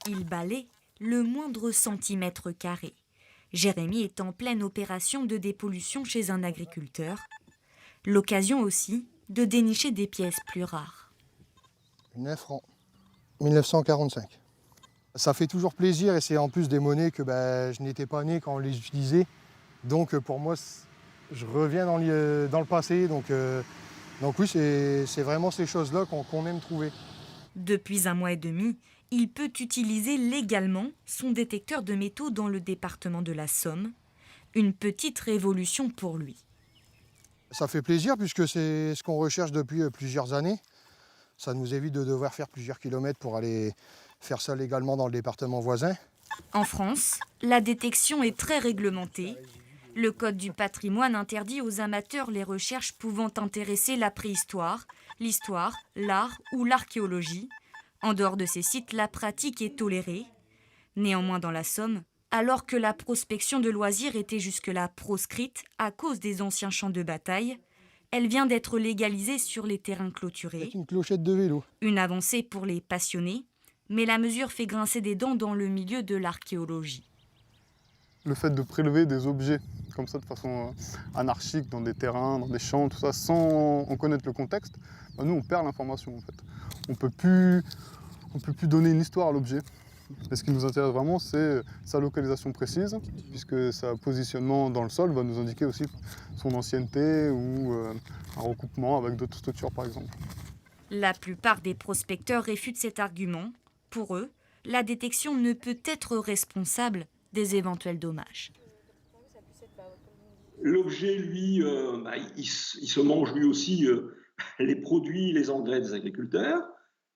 Il balaie le moindre centimètre carré. Jérémy est en pleine opération de dépollution chez un agriculteur. L'occasion aussi de dénicher des pièces plus rares. 9 francs, 1945. Ça fait toujours plaisir et c'est en plus des monnaies que je n'étais pas né quand on les utilisait. Donc pour moi, je reviens dans le passé. Donc oui, c'est vraiment ces choses-là qu'on aime trouver. Depuis un mois et demi, il peut utiliser légalement son détecteur de métaux dans le département de la Somme. Une petite révolution pour lui. Ça fait plaisir puisque c'est ce qu'on recherche depuis plusieurs années. Ça nous évite de devoir faire plusieurs kilomètres pour aller faire ça légalement dans le département voisin. En France, la détection est très réglementée. Le Code du patrimoine interdit aux amateurs les recherches pouvant intéresser la préhistoire, l'histoire, l'art ou l'archéologie. En dehors de ces sites, la pratique est tolérée. Néanmoins, dans la Somme, alors que la prospection de loisirs était jusque-là proscrite à cause des anciens champs de bataille, elle vient d'être légalisée sur les terrains clôturés. C'est une clochette de vélo. Une avancée pour les passionnés, mais la mesure fait grincer des dents dans le milieu de l'archéologie. Le fait de prélever des objets comme ça de façon anarchique dans des terrains, dans des champs, tout ça, sans en connaître le contexte, nous on perd l'information en fait. On peut plus donner une histoire à l'objet. Et ce qui nous intéresse vraiment, c'est sa localisation précise, puisque sa positionnement dans le sol va nous indiquer aussi son ancienneté ou un recoupement avec d'autres structures par exemple. La plupart des prospecteurs réfutent cet argument. Pour eux, la détection ne peut être responsable des éventuels dommages. L'objet, lui, il se mange lui aussi les produits, les engrais des agriculteurs.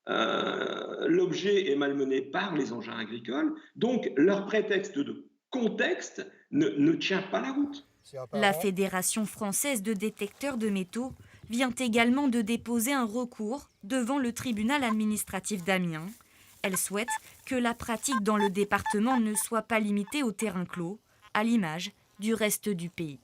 L'objet est malmené par les engins agricoles. Donc, leur prétexte de contexte ne tient pas la route. La Fédération française de détecteurs de métaux vient également de déposer un recours devant le tribunal administratif d'Amiens. Elle souhaite que la pratique dans le département ne soit pas limitée aux terrains clos, à l'image du reste du pays.